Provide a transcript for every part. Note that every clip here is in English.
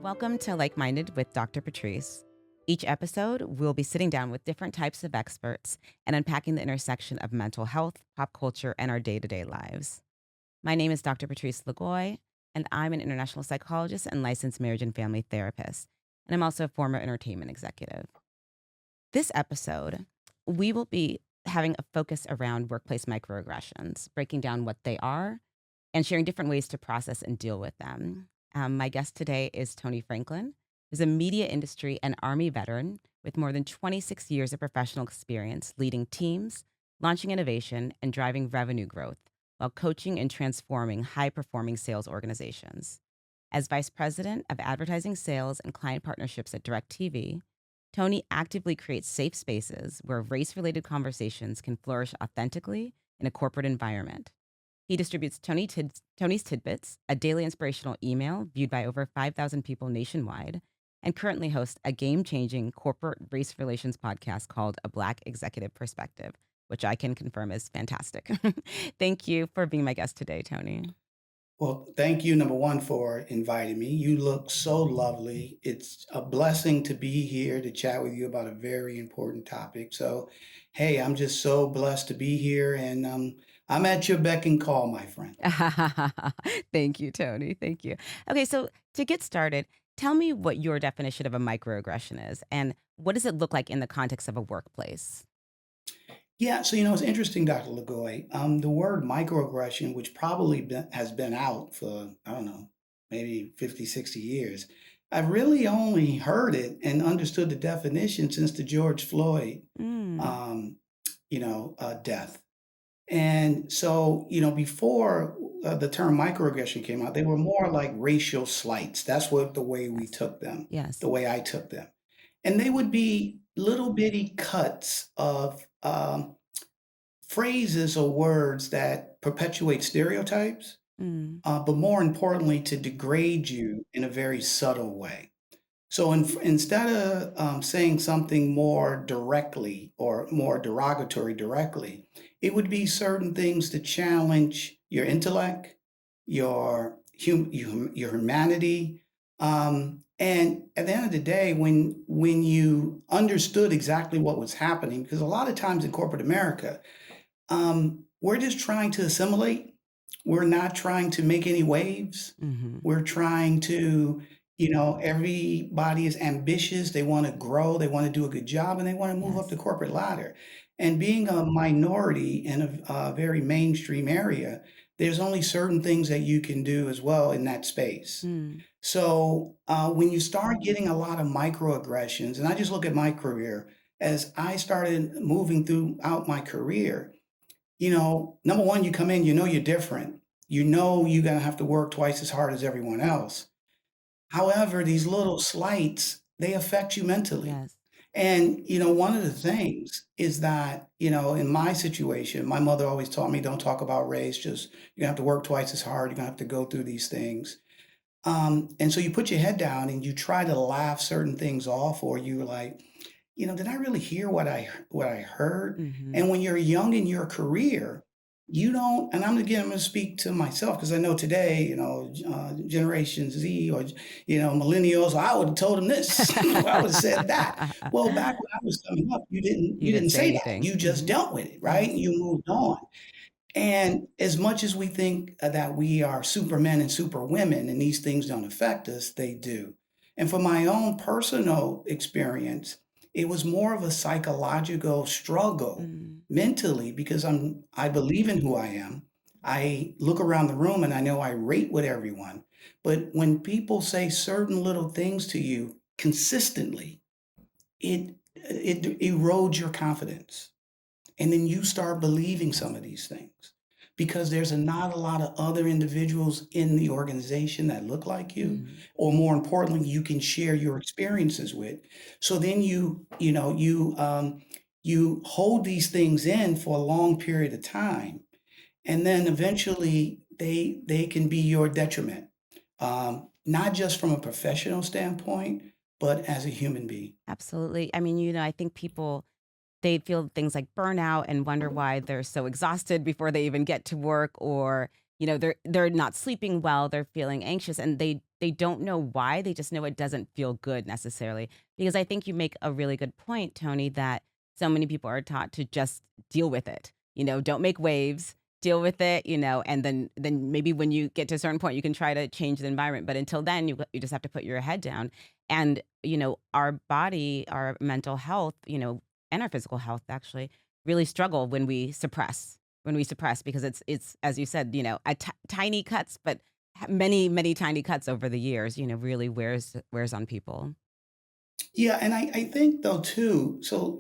Welcome to Like Minded with Dr. Patrice. Each episode, we'll be sitting down with different types of experts and unpacking the intersection of mental health, pop culture, and our day to day lives. My name is Dr. Patrice Lagoy, and I'm an international psychologist and licensed marriage and family therapist. And I'm also a former entertainment executive. This episode, we will be having a focus around workplace microaggressions, breaking down what they are and sharing different ways to process and deal with them. My guest today is Tony Franklin, who's a media industry and Army veteran with more than 26 years of professional experience leading teams, launching innovation, and driving revenue growth while coaching and transforming high-performing sales organizations. As Vice President of Advertising Sales and Client Partnerships at DIRECTV, Tony actively creates safe spaces where race-related conversations can flourish authentically in a corporate environment. He distributes Tony's Tidbits, a daily inspirational email viewed by over 5,000 people nationwide, and currently hosts a game-changing corporate race relations podcast called A Black Executive Perspective, which I can confirm is fantastic. Thank you for being my guest today, Tony. Well, thank you, number one, for inviting me. You look so lovely. It's a blessing to be here to chat with you about a very important topic. So, hey, I'm just so blessed to be here, and I'm at your beck and call, my friend. Thank you, Tony. Thank you. Okay, so to get started, tell me what your definition of a microaggression is, and what does it look like in the context of a workplace? Yeah, so it's interesting, Dr. Lagoy. The word microaggression, which probably has been out for, I don't know, maybe 50, 60 years, I've really only heard it and understood the definition since the George Floyd Mm, um, death. And so, before the term microaggression came out, they were more like racial slights. That's what the way we yes, took them, yes, the way I took them. And they would be little bitty cuts of phrases or words that perpetuate stereotypes, mm, but more importantly, to degrade you in a very subtle way. So instead of saying something more directly or more derogatory directly, it would be certain things to challenge your intellect, your humanity. And at the end of the day, when you understood exactly what was happening, because a lot of times in corporate America, we're just trying to assimilate. We're not trying to make any waves. hmm, We're trying to, everybody is ambitious. They want to grow. They want to do a good job and they want to move up the yes, corporate ladder. And being a minority in a very mainstream area, there's only certain things that you can do as well in that space. mm, So when you start getting a lot of microaggressions, and I just look at my career, as I started moving throughout my career, number one, you come in, you're different. You're going to have to work twice as hard as everyone else. However, these little slights, they affect you mentally. yes, And, one of the things is that, in my situation, my mother always taught me don't talk about race, just you're gonna have to work twice as hard, you're gonna have to go through these things. And so you put your head down and you try to laugh certain things off, or you're like, did I really hear what I heard? hmm, And when you're young in your career, you don't. And I'm gonna speak to myself because I know today, Generation Z or millennials. I would have told them this. I would have said that. Well, back when I was coming up, you didn't You you didn't didn't say say that. anything. You just Hmm. dealt with it, right? Yes. You moved on. And as much as we think that we are supermen and superwomen and these things don't affect us, they do. And for my own personal experience, it was more of a psychological struggle Mm, mentally because I believe in who I am. I look around the room and I know I rate with everyone. But when people say certain little things to you consistently, it erodes your confidence. And then you start believing some yes. of these things because there's not a lot of other individuals in the organization that look like you, Hmm. or more importantly, you can share your experiences with. So then you hold these things in for a long period of time, and then eventually they can be your detriment, not just from a professional standpoint, but as a human being. Absolutely. I mean, I think people they feel things like burnout and wonder why they're so exhausted before they even get to work, or they're not sleeping well, they're feeling anxious, and they they don't know why, they just know it doesn't feel good necessarily. Because I think you make a really good point, Tony, that so many people are taught to just deal with it. Don't make waves, deal with it, and then maybe when you get to a certain point, you can try to change the environment. But until then, you just have to put your head down. And, our body, our mental health, and our physical health actually really struggle when we suppress because it's as you said, tiny cuts, but many, many tiny cuts over the years, really wears on people. Yeah, and I think though too, so,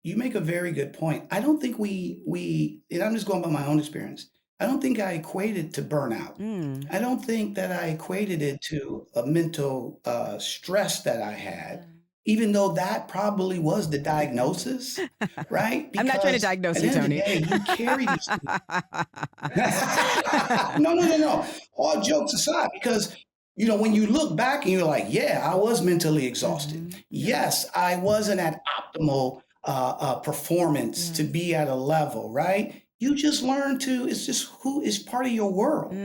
you make a very good point. I don't think we and I'm just going by my own experience. I don't think I equated to burnout. Mm. I don't think that I equated it to a mental, stress that I Yeah. had, even though that probably was the diagnosis, right? I'm not trying to Because diagnose at you, the end of the Tony. day, you carry these things. No, no, no, no. All jokes aside, because when you look back and you're like, yeah, I was mentally exhausted. Yeah. Yes, I wasn't at optimal performance to Yes. be at a level, right? You just learn to, it's just who is part of your world. So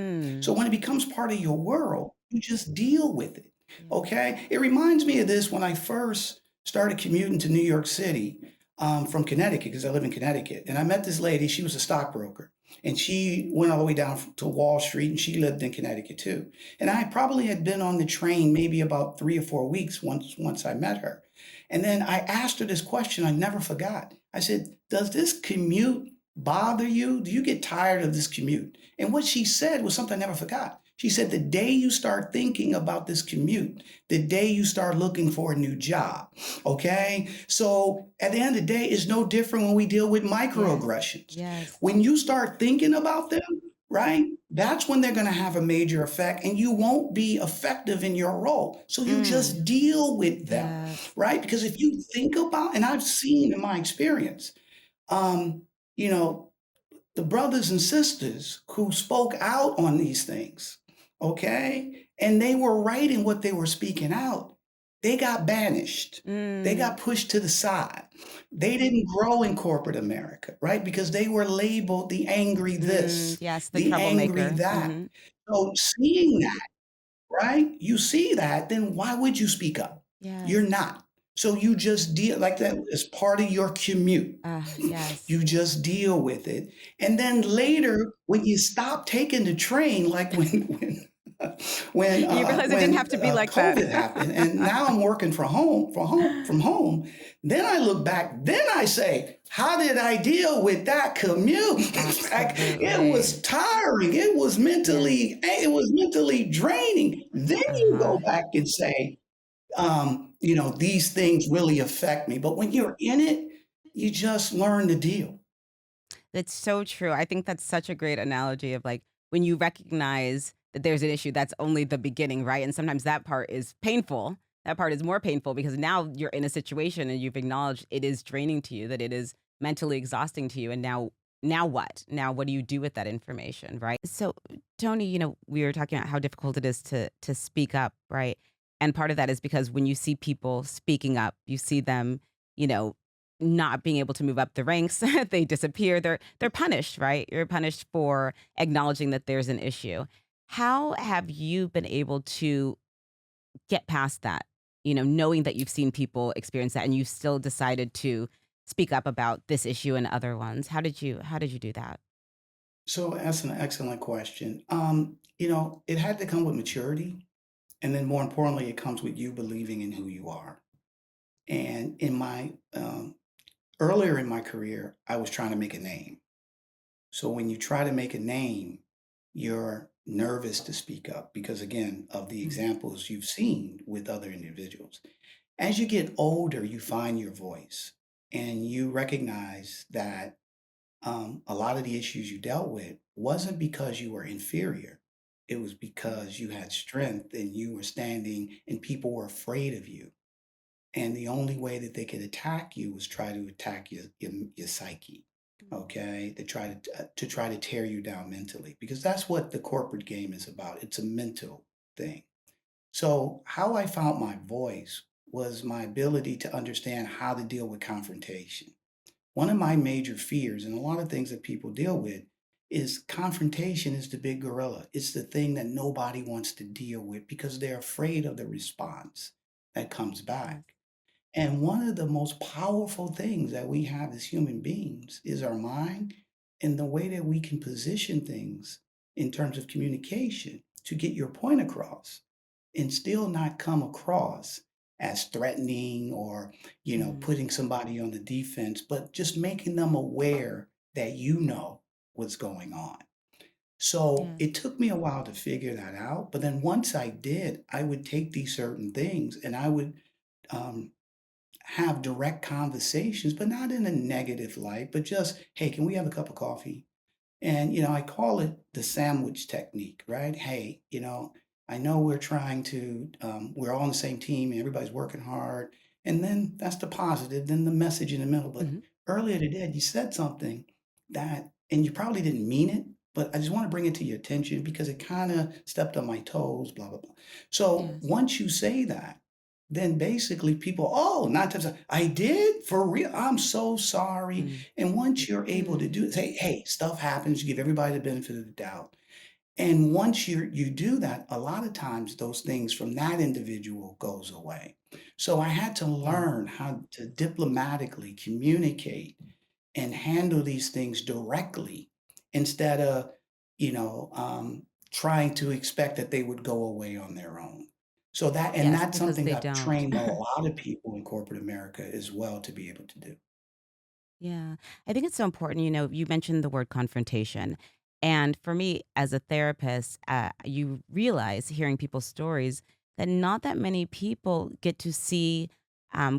Mm. when it becomes part of your world, you just deal with it. Yeah. Okay. It reminds me of this when I first started commuting to New York City from Connecticut, because I live in Connecticut. And I met this lady, she was a stockbroker. And she went all the way down to Wall Street, and she lived in Connecticut too. And I probably had been on the train maybe about 3 or 4 weeks once I met her. And then I asked her this question I never forgot. I said, "Does this commute bother you? Do you get tired of this commute?" And what she said was something I never forgot. She said, "The day you start thinking about this commute, the day you start looking for a new job." Okay. So at the end of the day, it's no different when we deal with Yes. microaggressions. Yes. When you start thinking about them, right, that's when they're going to have a major effect and you won't be effective in your role. So you Mm. just deal with them, Yes. right? Because if you think about, and I've seen in my experience, um, you know, the brothers and sisters who spoke out on these things, okay? And they were right in what they were speaking out. They got banished. They got Mm. pushed to the side. They didn't grow in corporate America, right? Because they were labeled the angry Mm. this, Yes, the the angry troublemaker. that. So seeing that, right? You see that, then why would you speak up? Yes. You're not. So you just deal like that as part of your commute. Yes. You just deal with it. And then later, when you stop taking the train, like when when You uh, realize it didn't have when to be like that. COVID happened, and now I'm working from home. Then I look back. Then I say, how did I deal with that commute? Like, it was Absolutely. tiring. It was Yes. mentally draining. Then you Uh-huh. go back and say, these things really affect me. But when you're in it, you just learn to deal. That's so true. I think that's such a great analogy of like when you recognize that there's an issue, that's only the beginning, right? And sometimes that part is painful. That part is more painful because now you're in a situation and you've acknowledged it is draining to you, that it is mentally exhausting to you. And now what? Now what do you do with that information, right? So Tony, we were talking about how difficult it is to speak up, right? And part of that is because when you see people speaking up, you see them, you know, not being able to move up the ranks, they disappear. They're punished, right? You're punished for acknowledging that there's an issue. How have you been able to get past that? Knowing that you've seen people experience that and you still decided to speak up about this issue and other ones. How did you do that? So that's an excellent question. It had to come with maturity, and then more importantly, it comes with you believing in who you are. And in my earlier in my career, I was trying to make a name. So when you try to make a name, you're nervous to speak up because, again, of the Mhm. examples you've seen with other individuals. As you get older, you find your voice and you recognize that a lot of the issues you dealt with wasn't because you were inferior. It was because you had strength and you were standing and people were afraid of you. And the only way that they could attack you was try to attack your psyche, okay? To try to tear you down mentally, because that's what the corporate game is about. It's a mental thing. So how I found my voice was my ability to understand how to deal with confrontation. One of my major fears, and a lot of things that people deal with, is confrontation is the big gorilla. It's the thing that nobody wants to deal with because they're afraid of the response that comes Yes. back. And one of the most powerful things that we have as human beings is our mind and the way that we can position things in terms of communication to get your point across and still not come across as threatening or, Mhm. putting somebody on the defense, but just making them aware that you know what's going on. So Yes. it took me a while to figure that out. But then once I did, I would take these certain things and I would um, have direct conversations, but not in a negative light, but just, hey, can we have a cup of coffee? And, I call it the sandwich technique, right? Hey, I know we're all on the same team and everybody's working hard. And then that's the positive, then the message in the middle. But Mhm. earlier today, you said something and you probably didn't mean it, but I just want to bring it to your attention because it kind of stepped on my toes, blah, blah, blah. So Yes. once you say that, then basically people, oh, 9 times, I did for real. I'm so sorry. Mm. And once you're able to Mhm. do it, say, "Hey, stuff happens," you give everybody the benefit of the doubt. And once you do that, a lot of times those things from that individual goes away. So I had to Yeah. learn how to diplomatically communicate and handle these things directly instead of, trying to expect that they would go away on their own. And Yes, that's because something they I've don't. trained a lot of people in corporate America as well to be able to do. Yeah. I think it's so important. You mentioned the word confrontation. And for me, as a therapist, you realize hearing people's stories that not that many people get to see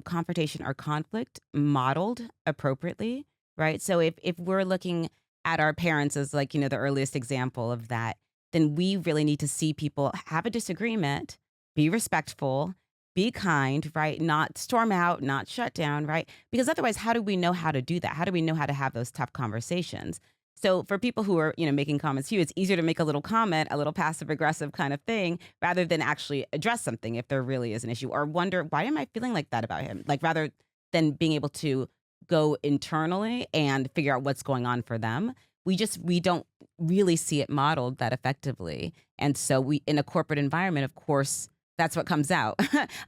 confrontation or conflict modeled appropriately, right? So if we're looking at our parents as like, the earliest example of that, then we really need to see people have a disagreement, be respectful, be kind, right? Not storm out, not shut down, right? Because otherwise, how do we know how to do that? How do we know how to have those tough conversations? So for people who are, making comments to you, it's easier to make a little comment, a little passive aggressive kind of thing, rather than actually address something if there really is an issue or wonder, why am I feeling like that about him? Like rather than being able to go internally and figure out what's going on for them. We don't really see it modeled that effectively. And so we in a corporate environment, of course, that's what comes out.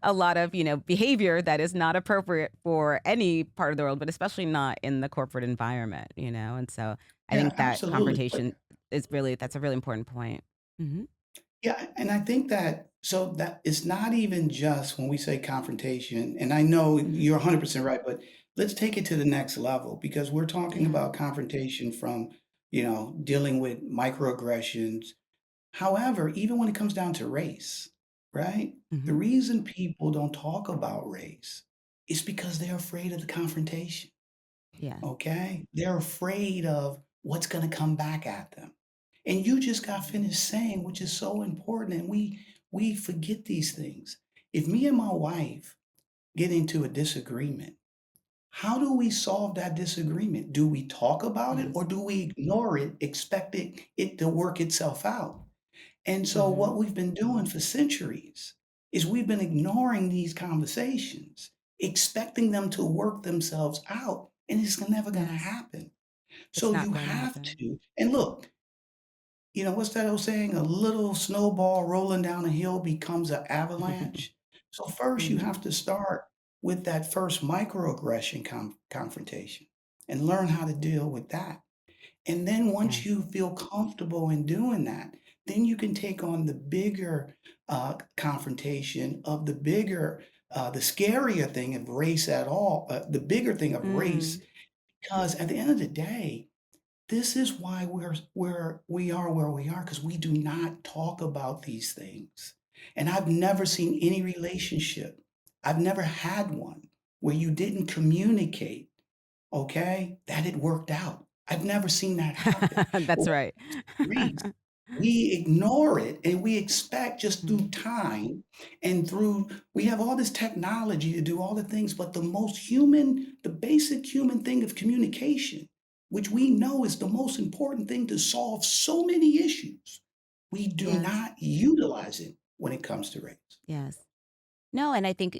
A lot of, behavior that is not appropriate for any part of the world, but especially not in the corporate environment. And so I Yeah, think that absolutely. confrontation that's a really important point. Mhm. Yeah, and I think that so that it's not even just when we say confrontation, and I know Mhm. you're 100% right, but let's take it to the next level because we're talking Yeah. about confrontation from, dealing with microaggressions. However, even when it comes down to race, right? The Mhm. reason people don't talk about race is because they're afraid of the confrontation. Yes. Okay? They're afraid of what's gonna come back at them. And you just got Mhm. finished saying, which is so important, and we forget these things. If me and my wife get into a disagreement, how do we solve that disagreement? Do we talk about it Yes. or do we ignore it, expecting it to work itself out? And so Mhm. what we've been doing for centuries is we've been ignoring these conversations, expecting them to work themselves out, and it's never gonna Yes. happen. It's So not you going to have happen. to and look, what's that old saying? A little snowball rolling down a hill becomes an avalanche. So first you Mhm. have to start with that first microaggression confrontation and learn how to deal with that. And then once Yes. you feel comfortable in doing that, then you can take on the bigger confrontation of the scarier thing of race at all, the bigger thing of race, Mm. because at the end of the day, this is why we are where we are because we do not talk about these things. And I've never seen any relationship, I've never had one where you didn't communicate, okay, that it worked out. I've never seen that happen. But That's when right. it comes to race, we ignore it and we expect just through Mhm. time and we have all this technology to do all the things, but the basic human thing of communication, which we know is the most important thing to solve so many issues, we do Yes. not utilize it when it comes to race. Yes. No, and I think,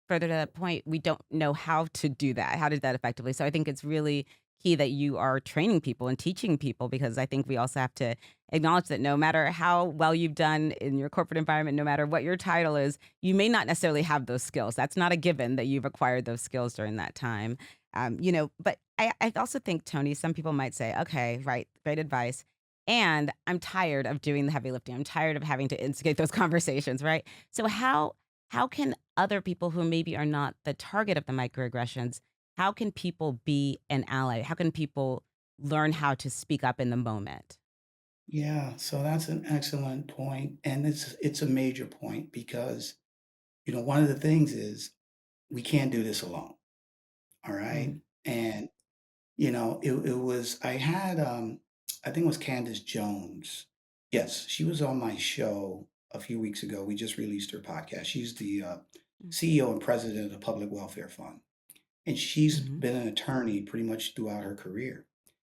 further to that point, we don't know how to do that, how to do that effectively. So I think it's really key that you are training people and teaching people, because I think we also have to acknowledge that no matter how well you've done in your corporate environment, no matter what your title is, you may not necessarily have those skills. That's not a given that you've acquired those skills during that time. But I also think, Tony, some people might say, okay, right, great advice. And I'm tired of doing the heavy lifting. I'm tired of having to instigate those conversations, right? So how can other people who maybe are not the target of the microaggressions, how can people be an ally? How can people learn how to speak up in the moment? Yeah, so that's an excellent point, and it's a major point because, one of the things is we can't do this alone, all right? Mhm, And, it was I had, I think it was Candace Jones. Yes, she was on my show a few weeks ago. We just released her podcast. She's the, mm, CEO and president of the Public Welfare Fund, and she's mhm, been an attorney pretty much throughout her career.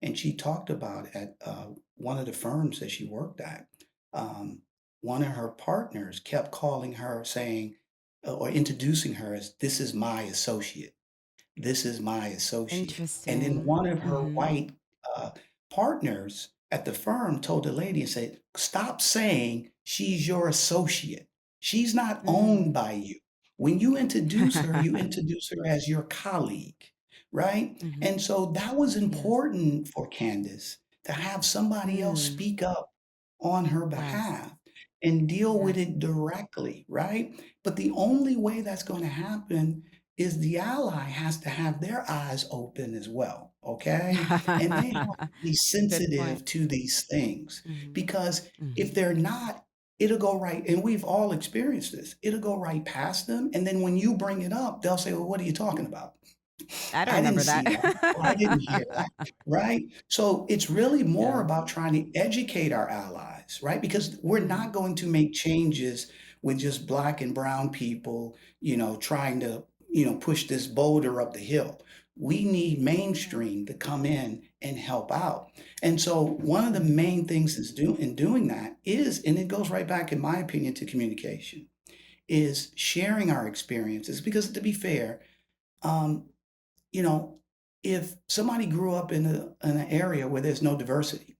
And she talked about at one of the firms that she worked at, um, one of her partners kept calling her saying, or introducing her as, "This is my associate. This is my associate." And then interesting. one of her Mhm, white uh, partners at the firm told the lady and said, "Stop saying she's your associate. She's not owned mm. by you. When you introduce her as your colleague, right?" Mhm, And so that was yes. important for Candace to have somebody else Mm, speak up on her yes, behalf and deal with yes. it directly, right? But the only way that's going to happen is the ally has to have their eyes open as well, okay? And they have to be Good point. sensitive to these things Mhm, because if mhm. they're not, it'll go right. And we've all experienced this. It'll go right past them. And then when you bring it up, they'll say, "Well, what are you talking about? I don't I didn't remember see that, or I didn't hear that. that," right? So it's really more Yeah. about trying to educate our allies, right? Because we're Mhm, not going to make changes with just black and brown people, trying to, push this boulder up the hill. We need yeah. mainstream to come in and help out. And so one of the Mhm, main things in doing that is, and it goes right back, in my opinion, to communication, is sharing our experiences. Because to be fair, um, you know, if somebody grew up in an area where there's no diversity,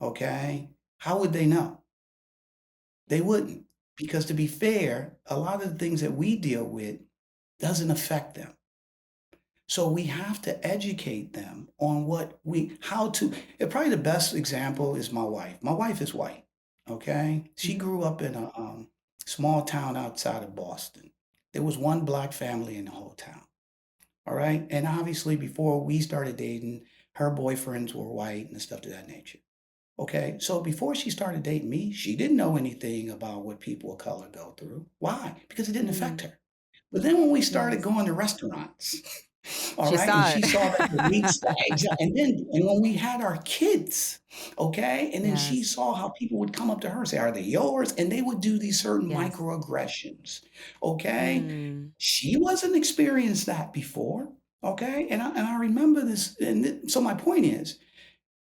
okay, how would they know? They wouldn't, because to be fair, a lot of the things that we deal with doesn't affect them. So we have to educate them on how to. Probably the best example is my wife. My wife is white, okay? She mhm, grew up in a small town outside of Boston. There was one black family in the whole town. All right. And obviously, before we started dating, her boyfriends were white and stuff to that nature. Okay. So before she started dating me, she didn't know anything about what people of color go through. Why? Because it didn't affect mm, her. But then when we started yes. going to restaurants, all She right, and saw she it. saw that the weeks, and when we had our kids, okay, and then she Yes, saw how people would come up to her and say, "Are they yours?" And they would do these certain yes. microaggressions, okay? Mm, She wasn't experienced that before, okay? And I remember this, and so my point is,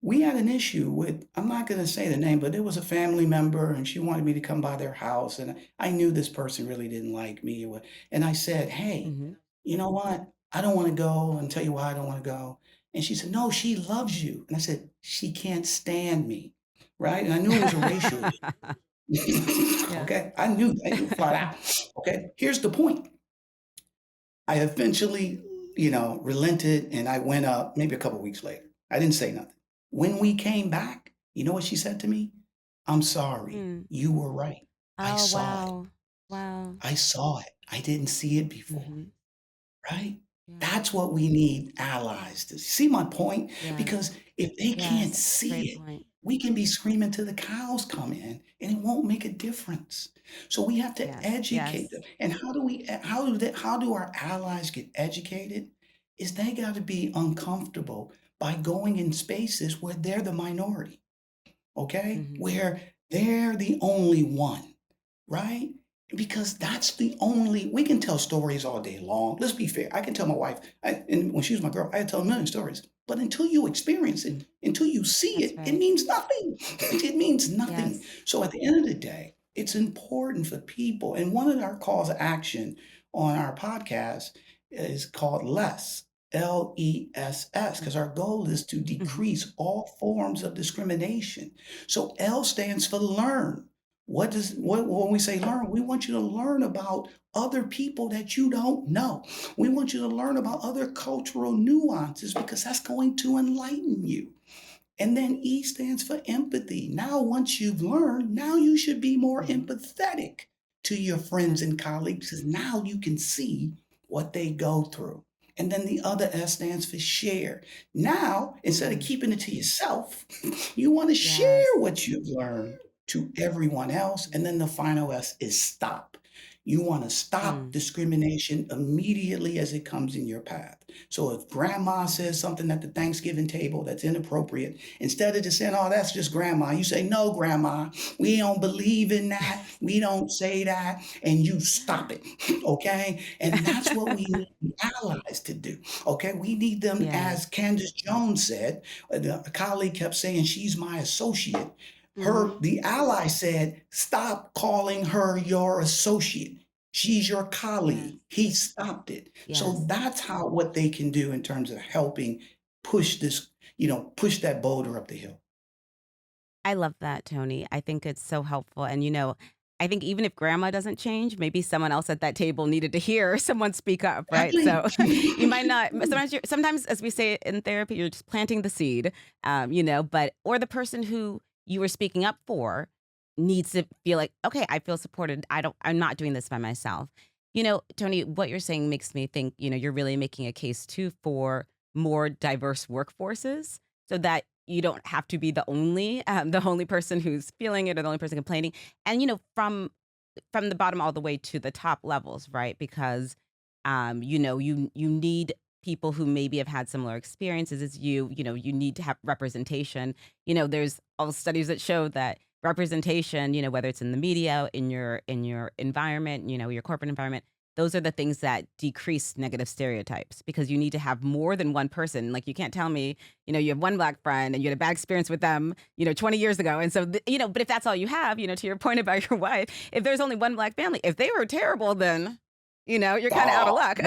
we had an issue with, I'm not gonna say the name, but it was a family member, and she wanted me to come by their house, and I knew this person really didn't like me or what, and I said, "Hey, mhm. you know what? I don't wanna go, and tell you why I don't wanna go." And she said, "No, she loves you." And I said, "She can't stand me." Right? And I knew it was a racial issue. Yes. Okay? I knew that flat out. Okay? Here's the point. I eventually, relented and I went up maybe a couple weeks later. I didn't say nothing. When we came back, you know what she said to me? "I'm sorry. Mm. You were right. I Oh, saw it. wow. Wow. I saw it. I didn't see it before." Mhm. Right? Yeah. That's what we need allies to see my point? Yes. Because if they can't Yes. see Great it, point. we can be screaming till the cows come in and it won't make a difference. So we have to Yes. educate Yes. them. And how do our allies get educated? Is they got to be uncomfortable by going in spaces where they're the minority, okay? Mhm. Where they're the only one, right? Because that's the only we can tell stories all day long. Let's be fair. I can tell my wife, and when she was my girl, I had to tell a million stories. But until you experience it, Mm. until you see That's it, it right. means nothing. It means nothing. Yes. So at the end of the day, it's important for people. And one of our calls to action on our podcast is called less. LESS, because our goal is to Mhm. decrease all forms of discrimination. So L stands for learn. What when we say learn, we want you to learn about other people that you don't know. We want you to learn about other cultural nuances because that's going to enlighten you. And then E stands for empathy. Now, once you've learned, now you should be more Mhm. empathetic to your friends Yes. and colleagues because now you can see what they go through. And then the other S stands for share. Now, instead of Mm. keeping it to yourself, you want to Yes. share what you've learned to everyone else. And then the final S is stop. You want to stop Mm. discrimination immediately as it comes in your path. So if grandma says something at the Thanksgiving table that's inappropriate, instead of just saying, "Oh, that's just grandma," you say, "No, grandma, we don't believe in that. We don't say that," and you stop it, okay? And that's what we need the allies to do, okay? We need them, Yes. as Candace Jones said, a colleague kept saying, "She's my associate." Mhm. The ally said, "Stop calling her your associate. She's your Yes. colleague." He stopped it. So Yes. that's how what they can do in terms of helping push this, push that boulder up the hill. I love that, Tony. I think it's so helpful. And, I think even if grandma doesn't change, maybe someone else at that table needed to hear someone speak up, right? Exactly. So you might not, sometimes, as we say in therapy, you're just planting the seed, or the person who you were speaking up for needs to feel like, okay, I feel supported. I'm not doing this by myself. Tony, what you're saying makes me think, you're really making a case too for more diverse workforces so that you don't have to be the only person who's feeling it or the only person complaining. And from the bottom all the way to the top levels, right? Because you need people who maybe have had similar experiences as you. You need to have representation. There's all studies that show that representation, whether it's in the media, in your environment, your corporate environment, those are the things that decrease negative stereotypes because you need to have more than one person. Like you can't tell me, you have one black friend and you had a bad experience with them, 20 years ago. And so, but if that's all you have, to your point about your wife, if there's only one black family, if they were terrible, then, you're kind of out Oh, of luck.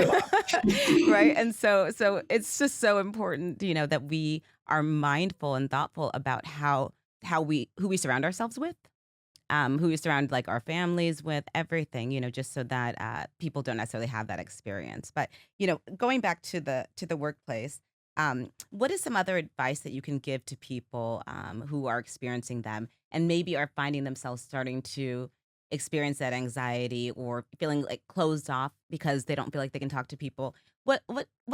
Right. yeah. And so it's just so important, that we are mindful and thoughtful about who we surround ourselves with, who we surround like our families with, everything, just so that people don't necessarily have that experience. But going back to the workplace, what is some other advice that you can give to people who are experiencing them and maybe are finding themselves starting to experience that anxiety or feeling like closed off because they don't feel like they can talk to people? What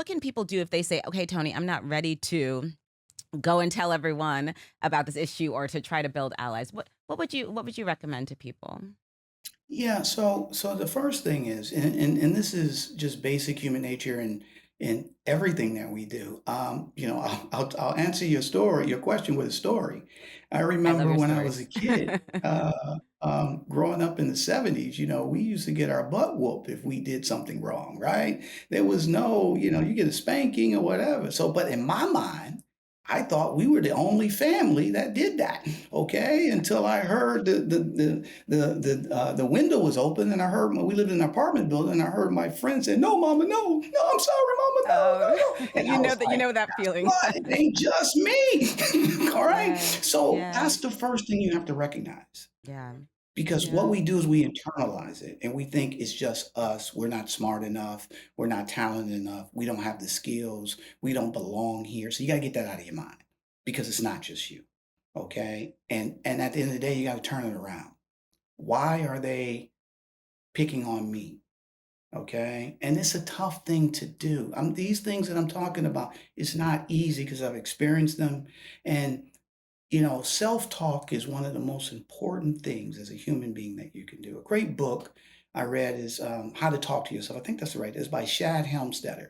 can people do if they say, "Okay, Tony, I'm not ready to go and tell everyone about this issue or to try to build allies." What would you recommend to people? Yeah, so the first thing is, and this is just basic human nature in everything that we do. I'll answer your question with a story. I I love remember your when I was a stories. kid, growing up in the 70s, we used to get our butt whooped if we did something wrong, right? There was no, you get a spanking or whatever. So, but in my mind, I thought we were the only family that did that. Okay, until I heard the window was open, and I heard we lived in an apartment building, and I heard my friend say, "No, mama, no, no, I'm sorry, mama, no, Oh, no, no," and I was you like, know that "That's feeling. what? It ain't just me." All right, Yes, so that's yes. the first thing you have to recognize. Yeah, Because what yeah. we do is we internalize it and we think it's just us. We're not smart enough. We're not talented enough. We don't have the skills. We don't belong here. So you got to get that out of your mind because it's not just you. Okay. And at the end of the day, you got to turn it around. Why are they picking on me? Okay. And it's a tough thing to do. These things that I'm talking about, it's not easy because I've experienced them. And self-talk is one of the most important things as a human being that you can do. A great book I read is How to Talk to Yourself. I think that's right. It's by Shad Helmstetter.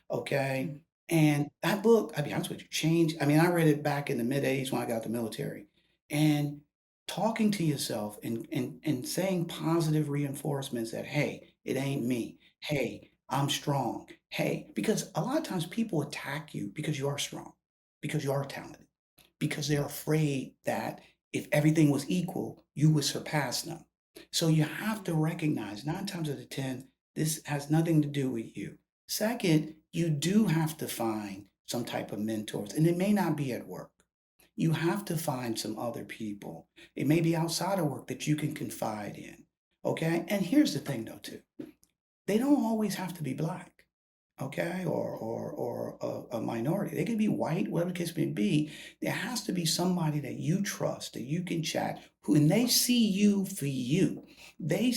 Okay. Mm, And that book, I'll be honest with you, changed. I mean, I read it back in the mid 80s when I got out the military. And talking to yourself and saying positive reinforcements that, hey, it ain't me. Hey, I'm strong. Hey, because a lot of times people attack you because you are strong, because you are talented, because they're afraid that if everything was equal, you would surpass them. So you have to mm, recognize 9 times out of 10, this has nothing to do with you. Second, you do have to find some type of mentors, and it may not be at work. You have to find some other people. It may be outside of work that you can confide in. Okay. And here's the thing, though, too, they don't always have to be black, okay, or a minority. They can be white, whatever the case may be. There has to be somebody that you trust, that you can chat, who, and they see you for you. They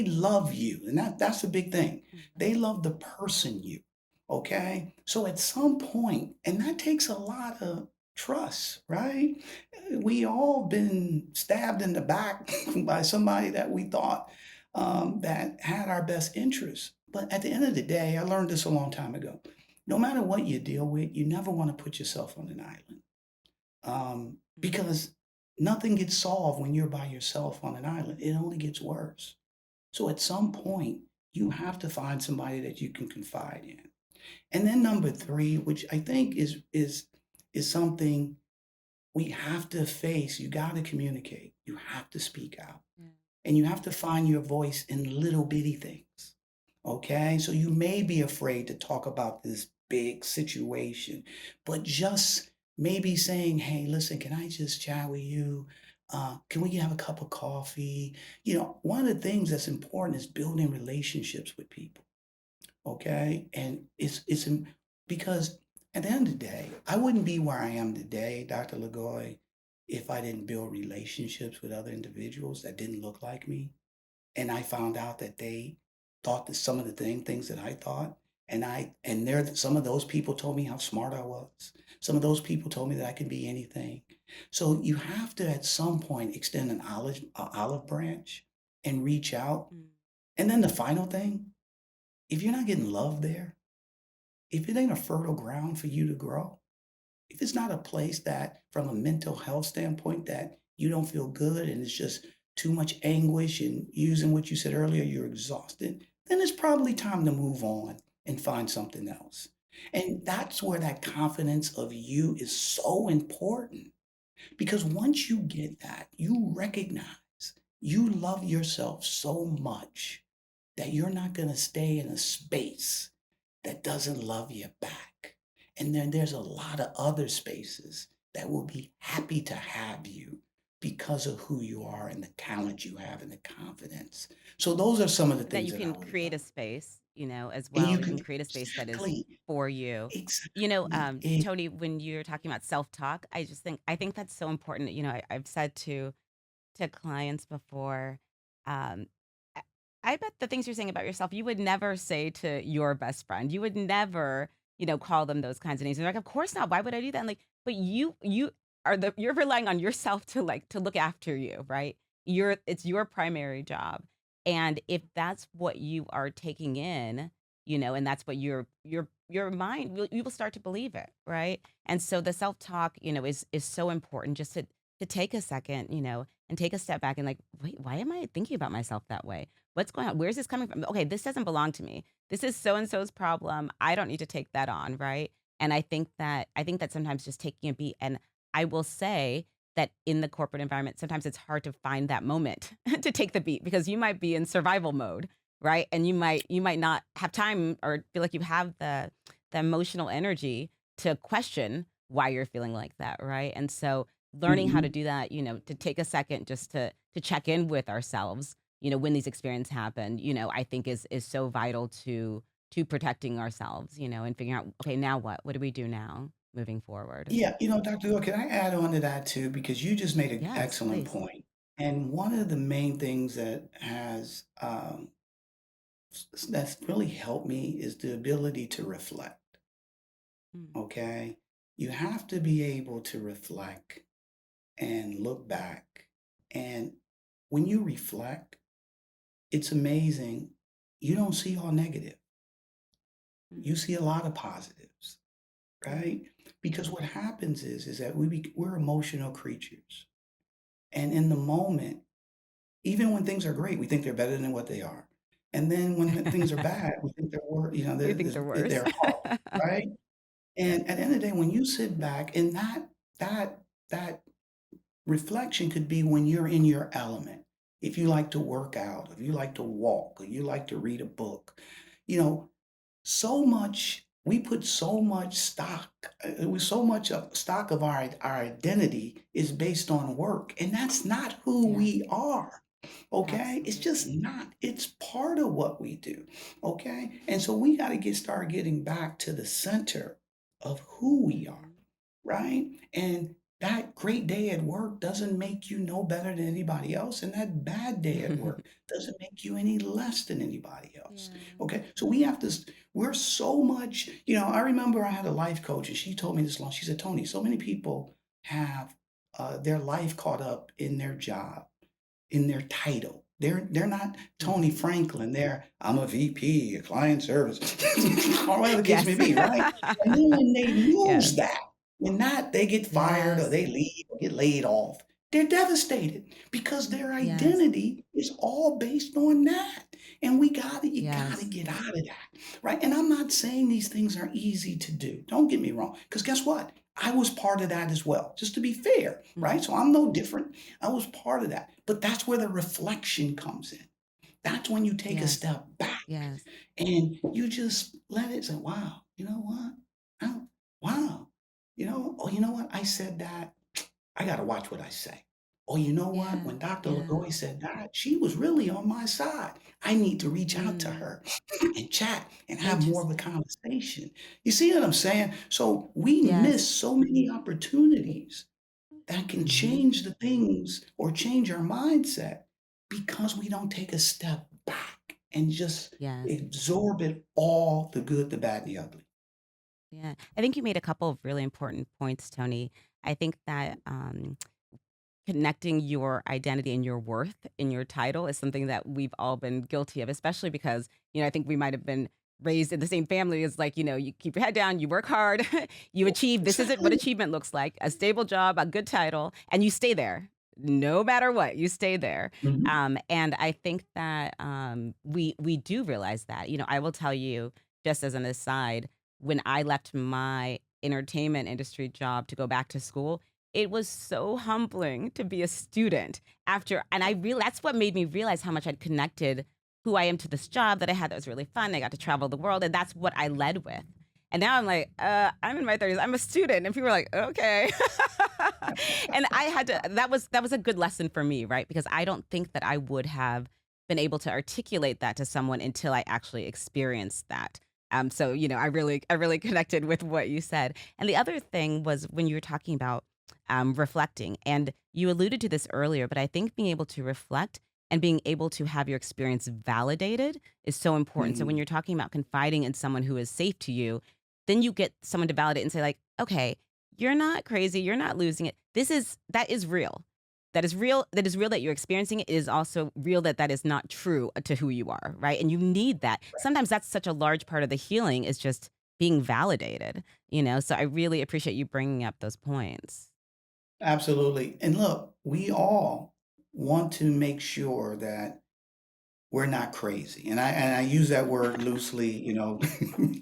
love you, and that's the big thing. Mhm. They love the person you, okay? So at some point, and that takes a lot of trust, right? We all been stabbed in the back by somebody that we thought that had our best interests. But at the end of the day, I learned this a long time ago. No matter what you deal with, you never want to put yourself on an island Mhm. because nothing gets solved when you're by yourself on an island. It only gets worse. So at some point, you have to find somebody that you can confide in. And then number three, which I think is something we have to face. You got to communicate. You have to speak out. Yeah. And you have to find your voice in little bitty things. Okay. So you may be afraid to talk about this big situation, but just maybe saying, hey, listen, can I just chat with you? Can we have a cup of coffee? One of the things that's important is building relationships with people. Okay. And because at the end of the day, I wouldn't be where I am today, Dr. Lagoy, if I didn't build relationships with other individuals that didn't look like me, and I found out that they thought that some of the things that I thought, and some of those people told me how smart I was. Some of those people told me that I could be anything. So you have to at some point extend an olive branch and reach out. Mm. And then the final thing, if you're not getting love there, if it ain't a fertile ground for you to grow, if it's not a place that from a mental health standpoint that you don't feel good and it's just too much anguish and using what you said earlier, you're exhausted, then it's probably time to move on and find something else. And that's where that confidence of you is so important because once you get that, you recognize you love yourself so much that you're not going to stay in a space that doesn't love you back. And then there's a lot of other spaces that will be happy to have you because of who you Yeah. are and the talent you have and the confidence. So those are some of the That things you that I can would create a love. space, as And you well. You can can create a space that is exactly, for you. exactly. Tony, when you're talking about self-talk, I think that's so important. I've said to clients before, um, I I bet the things you're saying about yourself, you would never say to your best friend. You would never, call them those kinds of names. They're like, "Of course not. Why would I do that?" And like, but you're relying on yourself to look after you, right? It's your primary job. And if that's what you are taking in, and that's what your mind you will start to believe it, right? And so the self-talk, is so important just to take a second, and take a step back and like, wait, why am I thinking about myself that way? What's going on? Where's this coming from? Okay, this doesn't belong to me. This is so and so's problem. I don't need to take that on, right? And I think that sometimes just taking a beat, and I will say that in the corporate environment, sometimes it's hard to find that moment to take the beat because you might be in survival mode, right? And you might not have time or feel like you have the emotional energy to question why you're feeling like that, right? And so learning how to Mhm. do that, to take a second just to check in with ourselves, when these experiences happen, I think is so vital to protecting ourselves, and figuring out, okay, now what? What do we do now moving forward? Yeah, Dr. Gore, can I add on to that too? Because you just made an Yes, excellent please. point. And one of the main things that's really helped me is the ability to reflect. Mm, Okay. You have to be able to reflect and look back. And when you reflect, it's amazing. You don't see all negative. mm, You see a lot of positives, mm, right? Because what happens is that we're emotional creatures. And in the moment, even when things are great, we think they're better than what they are. And then when things are bad, we think they're wor we think they're worse. they're horrible, right? And at the end of the day, when you sit back and that reflection could be when you're in your element. If you like to work out, if you like to walk, or you like to read a book, you know, we put so much stock, it was so much of stock of our identity is based on work, and that's not who Yes, we are. Okay? It's just absolutely. not. It's part of what we do. Okay? And so we got to start getting back to the center of who we are, Mhm. right? And that great day at work doesn't make you no better than anybody else, and that bad day at work doesn't make you any less than anybody else. Yeah. Okay? So we have to we're so much, I remember I had a life coach and she told me this long. She said, "Tony, so many people have their life caught up in their job, in their title. They're not Tony Mhm. Franklin. I'm a VP, a client service, or whatever the case may Yes. be, right? And then when they lose Yes. that, when not they get fired or Yes. they leave or get laid off, they're devastated because their Yes. identity is all based on that. And you gotta Yes. get out of that, right? And I'm not saying these things are easy to do. Don't get me wrong, because guess what? I was part of that as well, just to be fair, right? Mhm. So I'm no different. I was part of that. But that's where the reflection comes in. That's when you take a Yes. step back Yes. and you just let it say, wow, you know what? Oh, wow. Oh, you know what? I said that. I got to watch what I say. Oh, you know what? Yeah. When Dr. Yeah. Lagoy said that, she was really on my side. I need to reach out to Mm. her and chat and have more of a Interesting. conversation. You see what I'm saying? So we Yes. miss so many opportunities that can Mhm. change the things or change our mindset because we don't take a step back and just Yes. absorb it all, the good, the bad, and the ugly. Yeah. I think you made a couple of really important points, Tony. I think that connecting your identity and your worth in your title is something that we've all been guilty of, especially because, I think we might have been raised in the same family as like, you keep your head down, you work hard, you achieve. This isn't what Exactly. achievement looks like, a stable job, a good title, and you stay there. No matter what, you stay there. Mhm. And I think that we do realize that. I will tell you, just as an aside, when I left my entertainment industry job to go back to school, it was so humbling to be a student after, and that's what made me realize how much I'd connected who I am to this job that I had that was really fun. I got to travel the world, and that's what I led with. And now I'm like, I'm in my 30s. I'm a student, and people are like, okay. And I had to. That was a good lesson for me, right? Because I don't think that I would have been able to articulate that to someone until I actually experienced that. So I really connected with what you said. And the other thing was when you were talking about reflecting. And you alluded to this earlier, but I think being able to reflect and being able to have your experience validated is so important. So when Mhm. you're talking about confiding in someone who is safe to you, then you get someone to validate and say, like, okay, you're not crazy, you're not losing it. That is real. That is real. That is real that you're experiencing it. It is also real that that is not true to who you are, right? And you need that. Sometimes that's such a large part of the healing is just being validated. So I really appreciate you bringing up those points. Absolutely. And look, we all want to make sure that we're not crazy. And I use that word loosely, Yes,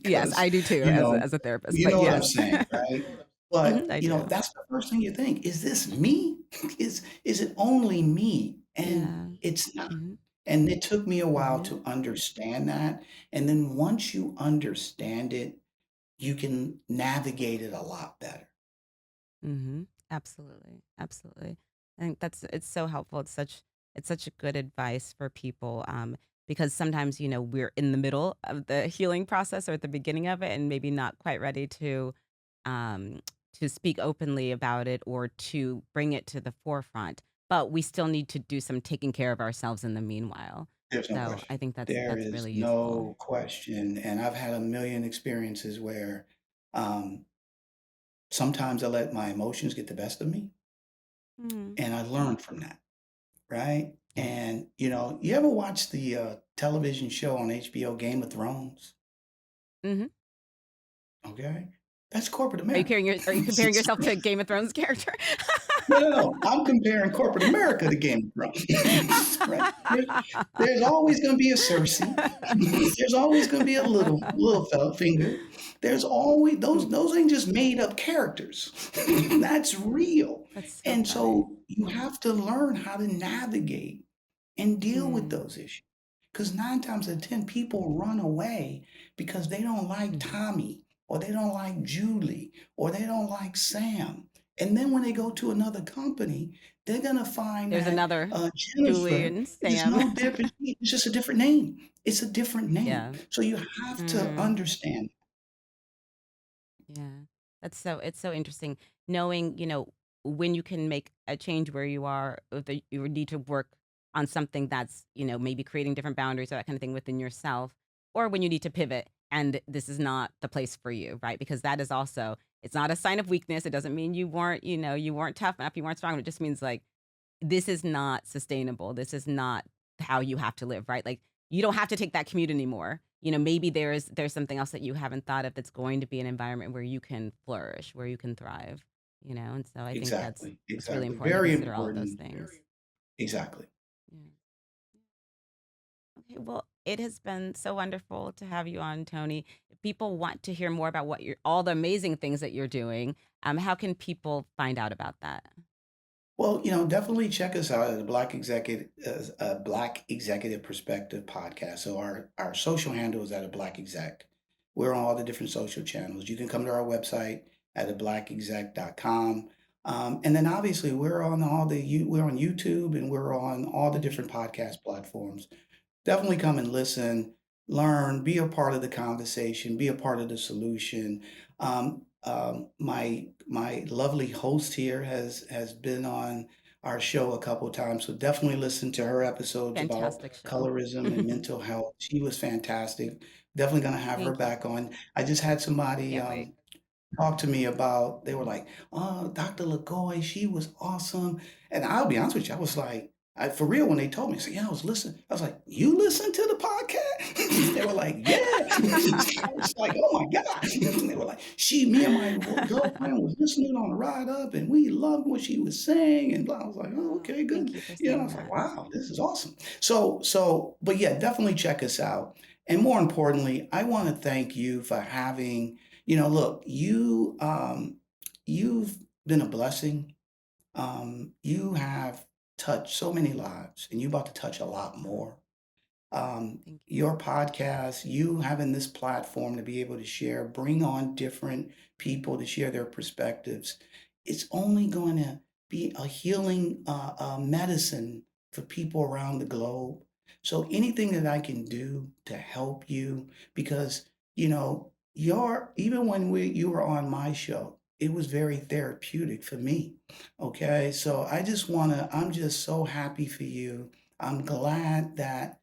because, I do too you as a know, as a therapist, you but know what I'm yes. saying, right? But, I do. that's the first thing you think, "Is this me? Is it only me?" And Yeah. it's not. Mhm, And it took me a while mhm, to understand that. And then once you understand it, you can navigate it a lot better. mhm. Absolutely, absolutely. I think it's so helpful. It's such a good advice for people, because sometimes, we're in the middle of the healing process or at the beginning of it and maybe not quite ready um, to speak openly about it or to bring it to the forefront, but we still need to do some taking care of ourselves in the meanwhile. There's no So I question. think that's There that's is really useful. no question. And I've had a million experiences where um, sometimes I let my emotions get the best of me, Mhm. and I learn from that, right? Yeah. And, you ever watch the television show on HBO, Game of Thrones? Mhm. Okay. That's corporate Are you America. comparing your are you comparing yourself to a Game of Thrones character? No, no, no. I'm comparing corporate America to Game of Thrones, right? There's always gonna be a Cersei. There's always gonna be a little fella finger. There's always Mm, those ain't just made up characters. That's real. that's so And funny. so you have to learn how to navigate and deal with Mm, those issues. because 9 times out of 10 people run away because they don't like Mhm. Tommy, or they don't like Julie, or they don't like Sam. And then when they go to another company, they're gonna find There's that, another Julie Jennifer and is Sam. no different. It's just a different name. It's a different name. Yeah. So you have to Mm. understand. Yeah. It's so interesting knowing, when you can make a change where you are, or that you need to work on something that's, maybe creating different boundaries or that kind of thing within yourself, or when you need to pivot and this is not the place for you, right? Because that is also, it's not a sign of weakness. It doesn't mean you weren't tough enough, you weren't strong. It just means like this is not sustainable. This is not how you have to live, right? Like you don't have to take that commute anymore. Maybe there's something else that you haven't thought of that's going to be an environment where you can flourish, where you can thrive, And so I think Exactly, it's really exactly. important to Very consider all of those important. things. Exactly. Yeah. Okay. Well, it has been so wonderful to have you on, Tony. If people want to hear more about all the amazing things that you're doing, how can people find out about that? Well, definitely check us out at the Black Executive Perspective podcast. So our social handle is at a Black Exec. We're on all the different social channels. You can come to our website at ablackexec.com. And then obviously we're on YouTube, and we're on all the Mhm. different podcast platforms. Definitely come and listen, learn, be a part of the conversation, be a part of the solution. My lovely host here has been on our show a couple of times, so definitely listen to her episodes about Fantastic show. colorism and mental health. She was fantastic. Definitely going to have her Thank you. back on. I just had somebody Can't wait. talked to me about, they were like, "Oh, Dr. LaGoy, she was awesome." And I'll be honest with you, I was like, for real, when they told me, I said, "Yeah, I was listening." I was like, "You listen to the podcast?" They were like, "Yeah." I was like, "Oh my God." They were like, me and my girlfriend was listening on the ride up, and we loved what she was saying. And blah. I was like, "Oh, Oh, okay, good." thank you for I saying was like, that. "Wow, this is awesome." But yeah, definitely check us out. And more importantly, I want to thank you for having look, you've been a blessing. You have touched so many lives, and you're about to touch a lot more. Thank you. Your podcast, you having this platform to be able to share, bring on different people to share their perspectives. It's only going to be a healing medicine for people around the globe. So anything that I can do to help you, because your even when you were on my show, it was very therapeutic for me. Okay, so I'm just so happy for you. I'm glad that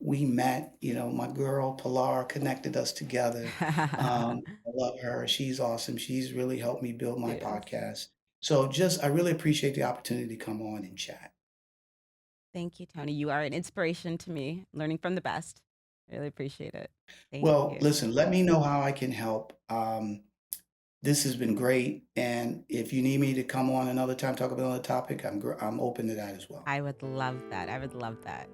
we met. My girl Pilar connected us together. I love her. She's awesome. She's really helped me build my Yes. podcast. So I really appreciate the opportunity to come on and chat. Thank you, Tony. You are an inspiration to me, learning from the best. I really appreciate it. Thank Well, you. listen, let me know how I can help. This has been great. And if you need me to come on another time, talk about another topic, I'm open to that as well. I would love that. I would love that.